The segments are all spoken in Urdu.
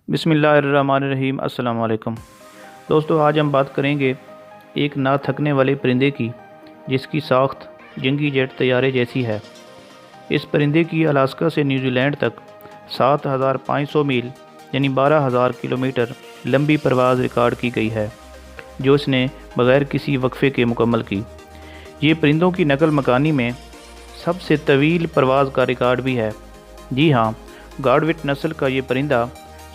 بسم اللہ الرحمن الرحیم۔ السلام علیکم دوستو، آج ہم بات کریں گے ایک نہ تھکنے والے پرندے کی جس کی ساخت جنگی جیٹ طیارے جیسی ہے۔ اس پرندے کی الاسکا سے نیوزی لینڈ تک 7500 میل یعنی 12000 کلومیٹر لمبی پرواز ریکارڈ کی گئی ہے، جو اس نے بغیر کسی وقفے کے مکمل کی۔ یہ پرندوں کی نقل مکانی میں سب سے طویل پرواز کا ریکارڈ بھی ہے۔ جی ہاں، گارڈوٹ نسل کا یہ پرندہ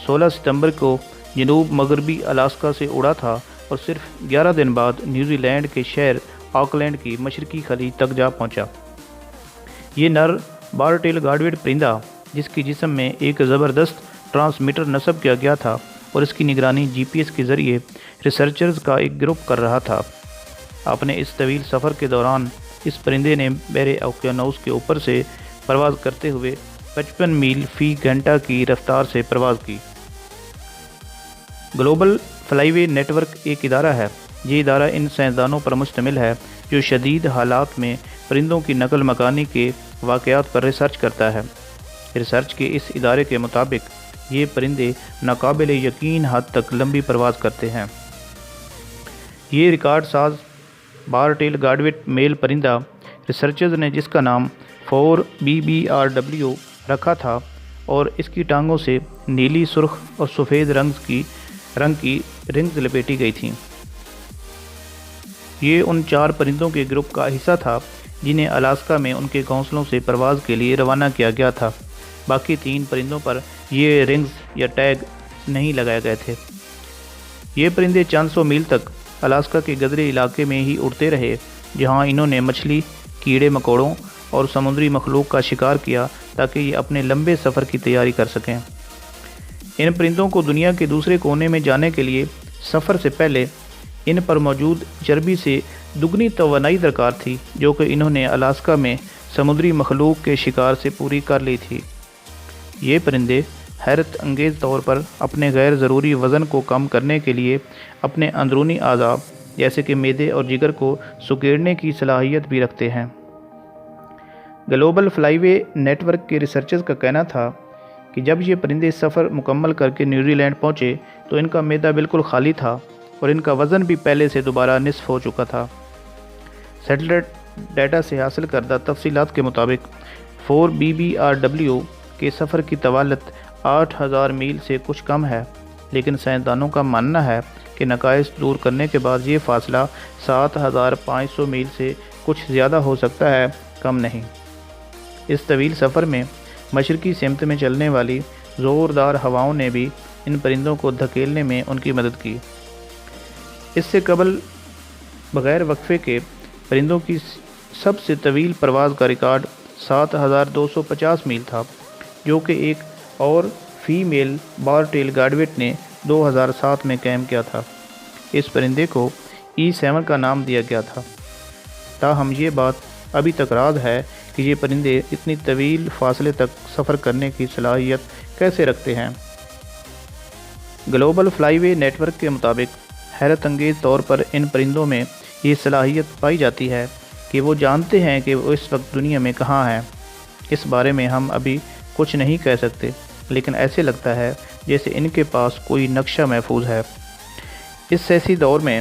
16 ستمبر کو جنوب مغربی الاسکا سے اڑا تھا اور صرف 11 دن بعد نیوزی لینڈ کے شہر آکلینڈ کی مشرقی خلیج تک جا پہنچا۔ یہ نر بارٹیل گارڈوٹ پرندہ، جس کی جسم میں ایک زبردست ٹرانسمیٹر نصب کیا گیا تھا اور اس کی نگرانی GPS کے ذریعے ریسرچرز کا ایک گروپ کر رہا تھا، اپنے اس طویل سفر کے دوران اس پرندے نے بحر اوقیانوس کے اوپر سے پرواز کرتے ہوئے 55 میل فی گھنٹہ کی رفتار سے پرواز کی۔ گلوبل فلائی وے نیٹ ورک ایک ادارہ ہے۔ یہ ادارہ ان سائنسدانوں پر مشتمل ہے جو شدید حالات میں پرندوں کی نقل مکانی کے واقعات پر ریسرچ کرتا ہے۔ ریسرچ کے اس ادارے کے مطابق یہ پرندے ناقابل یقین حد تک لمبی پرواز کرتے ہیں۔ یہ ریکارڈ ساز بارٹیل گارڈوٹ میل پرندہ، ریسرچرز نے جس کا نام 4BBRW رکھا تھا اور اس کی ٹانگوں سے نیلی، سرخ اور سفید رنگ کی رنگز لپیٹی گئی تھیں۔ یہ ان 4 پرندوں کے گروپ کا حصہ تھا جنہیں الاسکا میں ان کے گھونسلوں سے پرواز کے لیے روانہ کیا گیا تھا۔ باقی 3 پرندوں پر یہ رنگز یا ٹیگ نہیں لگائے گئے تھے۔ یہ پرندے چند سو میل تک الاسکا کے گدرے علاقے میں ہی اڑتے رہے، جہاں انہوں نے مچھلی، کیڑے مکوڑوں اور سمندری مخلوق کا شکار کیا تاکہ یہ اپنے لمبے سفر کی تیاری کر سکیں۔ ان پرندوں کو دنیا کے دوسرے کونے میں جانے کے لیے سفر سے پہلے ان پر موجود چربی سے دگنی توانائی درکار تھی، جو کہ انہوں نے الاسکا میں سمندری مخلوق کے شکار سے پوری کر لی تھی۔ یہ پرندے حیرت انگیز طور پر اپنے غیر ضروری وزن کو کم کرنے کے لیے اپنے اندرونی اعضاء جیسے کہ معدے اور جگر کو سکیڑنے کی صلاحیت بھی رکھتے ہیں۔ گلوبل فلائی وے نیٹ ورک کے ریسرچرز کا کہنا تھا کہ جب یہ پرندے سفر مکمل کر کے نیوزی لینڈ پہنچے تو ان کا معدہ بالکل خالی تھا اور ان کا وزن بھی پہلے سے دوبارہ نصف ہو چکا تھا۔ سیٹلائٹ ڈیٹا سے حاصل کردہ تفصیلات کے مطابق 4BBRW کے سفر کی طوالت 8000 میل سے کچھ کم ہے، لیکن سائنسدانوں کا ماننا ہے کہ نقائص دور کرنے کے بعد یہ فاصلہ 7500 میل سے کچھ زیادہ ہو سکتا ہے، کم نہیں۔ اس طویل سفر میں مشرقی سمت میں چلنے والی زوردار ہواؤں نے بھی ان پرندوں کو دھکیلنے میں ان کی مدد کی۔ اس سے قبل بغیر وقفے کے پرندوں کی سب سے طویل پرواز کا ریکارڈ 7250 میل تھا، جو کہ ایک اور فیمیل بارٹیل گارڈوٹ نے 2007 میں قائم کیا تھا۔ اس پرندے کو E7 کا نام دیا گیا تھا۔ تاہم یہ بات ابھی تک راز ہے کہ یہ پرندے اتنی طویل فاصلے تک سفر کرنے کی صلاحیت کیسے رکھتے ہیں۔ گلوبل فلائی وے نیٹ ورک کے مطابق حیرت انگیز طور پر ان پرندوں میں یہ صلاحیت پائی جاتی ہے کہ وہ جانتے ہیں کہ وہ اس وقت دنیا میں کہاں ہیں۔ اس بارے میں ہم ابھی کچھ نہیں کہہ سکتے، لیکن ایسے لگتا ہے جیسے ان کے پاس کوئی نقشہ محفوظ ہے۔ اس سیاسی دور میں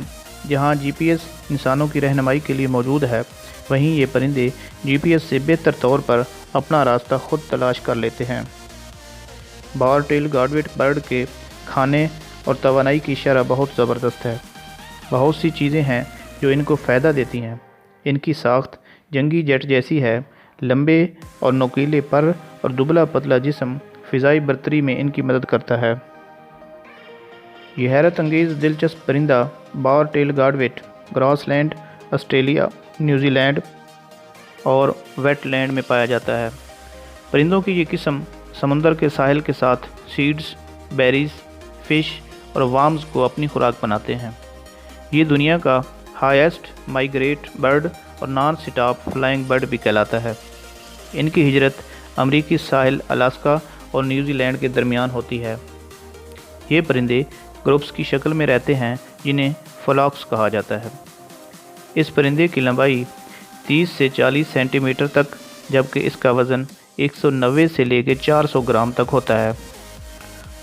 جہاں GPS انسانوں کی رہنمائی کے لیے موجود ہے، وہیں یہ پرندے GPS سے بہتر طور پر اپنا راستہ خود تلاش کر لیتے ہیں۔ بارٹیل گارڈوٹ برڈ کے کھانے اور توانائی کی شرح بہت زبردست ہے۔ بہت سی چیزیں ہیں جو ان کو فائدہ دیتی ہیں۔ ان کی ساخت جنگی جیٹ جیسی ہے۔ لمبے اور نوکیلے پر اور دبلا پتلا جسم فضائی برتری میں ان کی مدد کرتا ہے۔ یہ حیرت انگیز دلچسپ پرندہ bar tailed godwit grassland, Australia, New Zealand اور ویٹ لینڈ میں پایا جاتا ہے۔ پرندوں کی یہ قسم سمندر کے ساحل کے ساتھ سیڈز، بیریز، فش اور وارمز کو اپنی خوراک بناتے ہیں۔ یہ دنیا کا ہائیسٹ مائیگریٹ برڈ اور نان سٹاپ فلائنگ برڈ بھی کہلاتا ہے۔ ان کی ہجرت امریکی ساحل الاسکا اور نیوزی لینڈ کے درمیان ہوتی ہے۔ یہ پرندے گروپس کی شکل میں رہتے ہیں جنہیں فلاکس کہا جاتا ہے۔ اس پرندے کی لمبائی 30 سے 40 سینٹی میٹر تک، جبکہ اس کا وزن 190 سے لے کے 400 گرام تک ہوتا ہے۔